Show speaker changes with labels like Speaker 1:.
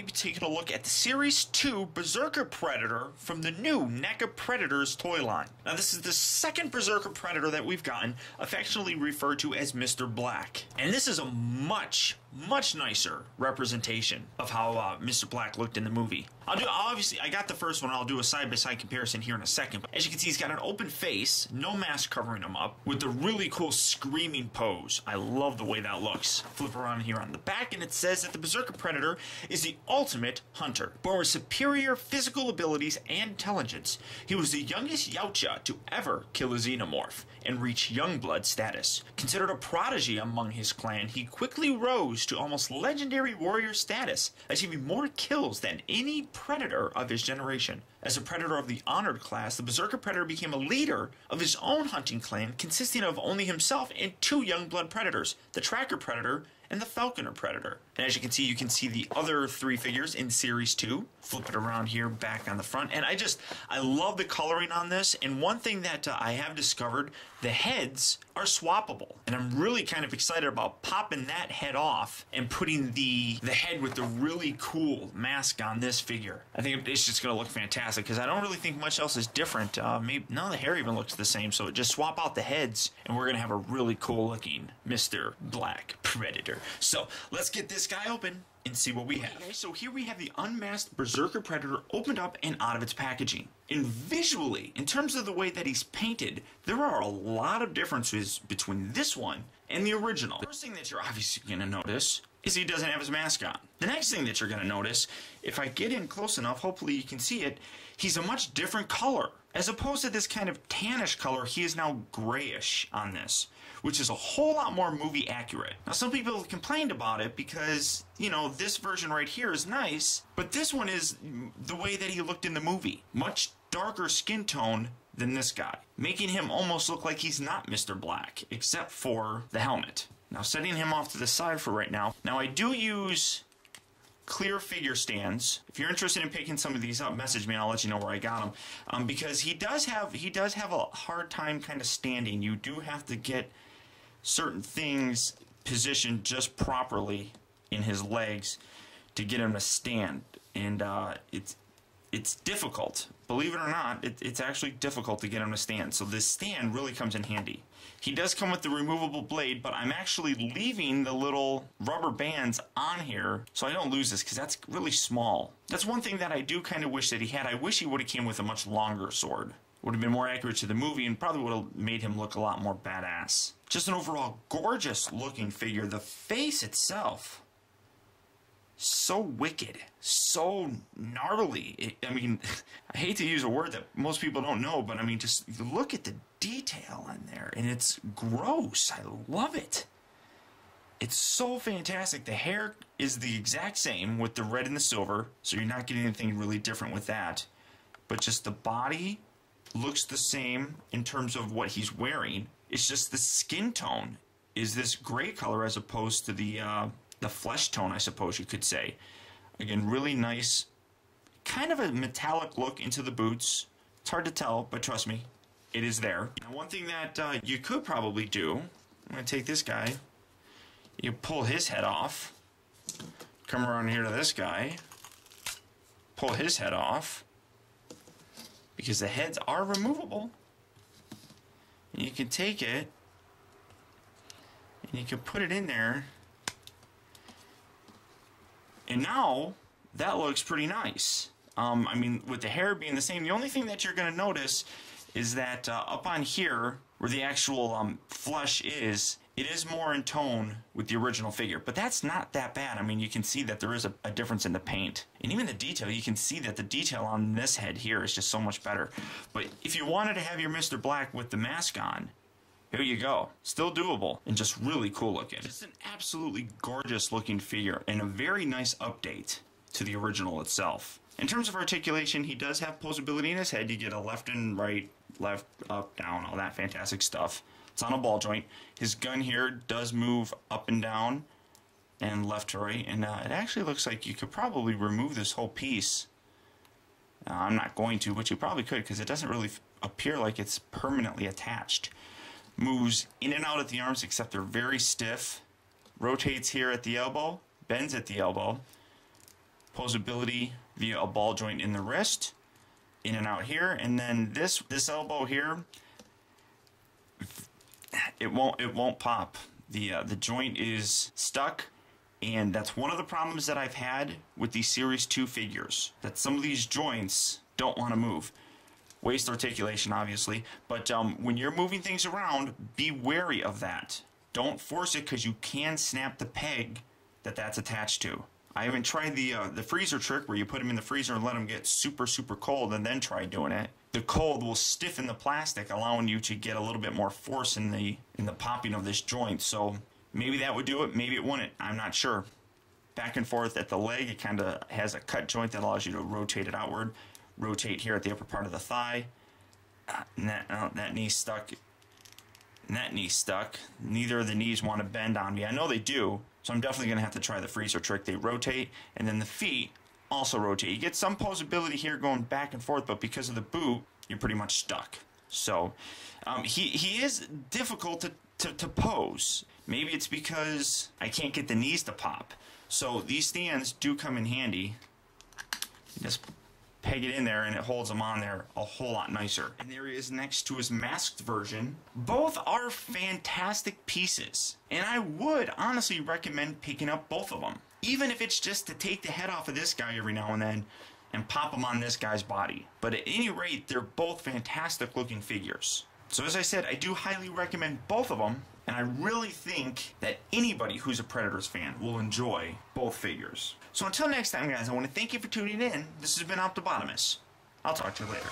Speaker 1: be taking a look at the Series 2 Berserker Predator from the new NECA Predators toy line. Now this is the second Berserker Predator that we've gotten, affectionately referred to as Mr. Black. And this is a much nicer representation of how Mr. Black looked in the movie. Obviously, I got the first one, I'll do a side-by-side comparison here in a second. But as you can see, he's got an open face, no mask covering him up, with the really cool screaming pose. I love the way that looks. Flip around here on the back, and it says that the Berserker Predator is the ultimate hunter. Born with superior physical abilities and intelligence, he was the youngest Yautja to ever kill a xenomorph and reach Youngblood status. Considered a prodigy among his clan, he quickly rose to almost legendary warrior status, achieving more kills than any predator of his generation. As a predator of the honored class, the Berserker Predator became a leader of his own hunting clan, consisting of only himself and two Youngblood predators, the Tracker Predator and the Falconer Predator. And as you can see the other three figures in Series 2. Flip it around here, back on the front. And I love the coloring on this. And one thing that I have discovered, the heads are swappable. And I'm really kind of excited about popping that head off and putting the head with the really cool mask on this figure. I think it's just going to look fantastic because I don't really think much else is different. Maybe none of the hair even looks the same. So just swap out the heads and we're going to have a really cool looking Mr. Black Predator. So let's get this guy open and see what we have. Okay, so here we have the Unmasked Berserker Predator opened up and out of its packaging. And visually, in terms of the way that he's painted, there are a lot of differences between this one and the original. The first thing that you're obviously going to notice is he doesn't have his mask on. The next thing that you're going to notice, if I get in close enough, hopefully you can see it, he's a much different color. As opposed to this kind of tannish color, he is now grayish on this, which is a whole lot more movie accurate. Now some people have complained about it because, you know, this version right here is nice, but this one is the way that he looked in the movie. Much darker skin tone than this guy, making him almost look like he's not Mr. Black, except for the helmet. Now setting him off to the side for right now. Now I do use clear figure stands. If you're interested in picking some of these up, message me and I'll let you know where I got them. Because he does have a hard time kind of standing. You do have to get certain things positioned just properly in his legs to get him to stand, and it's difficult. Believe it or not, it's actually difficult to get him to stand. So this stand really comes in handy. He does come with the removable blade, but I'm actually leaving the little rubber bands on here so I don't lose this because that's really small. That's one thing that I do kind of wish that he had. I wish he would have came with a much longer sword. Would have been more accurate to the movie and probably would have made him look a lot more badass. Just an overall gorgeous looking figure. The face itself, so wicked, so gnarly. I mean, I hate to use a word that most people don't know, but I mean, just look at the detail on there, and it's gross. I love it. It's so fantastic. The hair is the exact same with the red and the silver, so you're not getting anything really different with that. But just the body looks the same in terms of what he's wearing. It's just the skin tone is this gray color as opposed to the flesh tone, I suppose you could say. Again, really nice, kind of a metallic look into the boots. It's hard to tell, but trust me, it is there. Now, one thing that you could probably do, I'm going to take this guy, you pull his head off, come around here to this guy, pull his head off, because the heads are removable. And you can take it, and you can put it in there, and now that looks pretty nice. I mean, with the hair being the same, the only thing that you're going to notice is that up on here, where the actual flesh is, it is more in tone with the original figure. But that's not that bad. I mean, you can see that there is a difference in the paint. And even the detail, you can see that the detail on this head here is just so much better. But if you wanted to have your Mr. Black with the mask on, here you go. Still doable and just really cool looking. Just an absolutely gorgeous looking figure and a very nice update to the original itself. In terms of articulation, he does have posability in his head. You get a left and right, left, up, down, all that fantastic stuff. It's on a ball joint. His gun here does move up and down and left to right, and it actually looks like you could probably remove this whole piece. I'm not going to, but you probably could because it doesn't really appear like it's permanently attached. Moves in and out at the arms, except they're very stiff. Rotates here at the elbow, bends at the elbow, posability via a ball joint in the wrist, in and out here, and then this elbow here, it won't pop. The joint is stuck, and that's one of the problems that I've had with these Series 2 figures, that some of these joints don't want to move. Waist articulation, obviously, but when you're moving things around, be wary of that. Don't force it, because you can snap the peg that's attached to. I haven't tried the freezer trick where you put them in the freezer and let them get super cold and then try doing it. The cold will stiffen the plastic, allowing you to get a little bit more force in the popping of this joint. So maybe that would do it, maybe it wouldn't. I'm not sure. Back and forth at the leg, it kind of has a cut joint that allows you to rotate it outward. Rotate here at the upper part of the thigh. That knee's stuck. And that knee's stuck. Neither of the knees want to bend on me. I know they do, so I'm definitely going to have to try the freezer trick. They rotate, and then the feet also rotate. You get some posability here going back and forth, but because of the boot, you're pretty much stuck. So he is difficult to pose. Maybe it's because I can't get the knees to pop. So these stands do come in handy. Just peg it in there and it holds them on there a whole lot nicer. And there he is next to his masked version. Both are fantastic pieces, and I would honestly recommend picking up both of them, even if it's just to take the head off of this guy every now and then and pop them on this guy's body. But at any rate, they're both fantastic looking figures. So as I said, I do highly recommend both of them, and I really think that anybody who's a Predators fan will enjoy both figures. So until next time, guys, I want to thank you for tuning in. This has been Optibotimus. I'll talk to you later.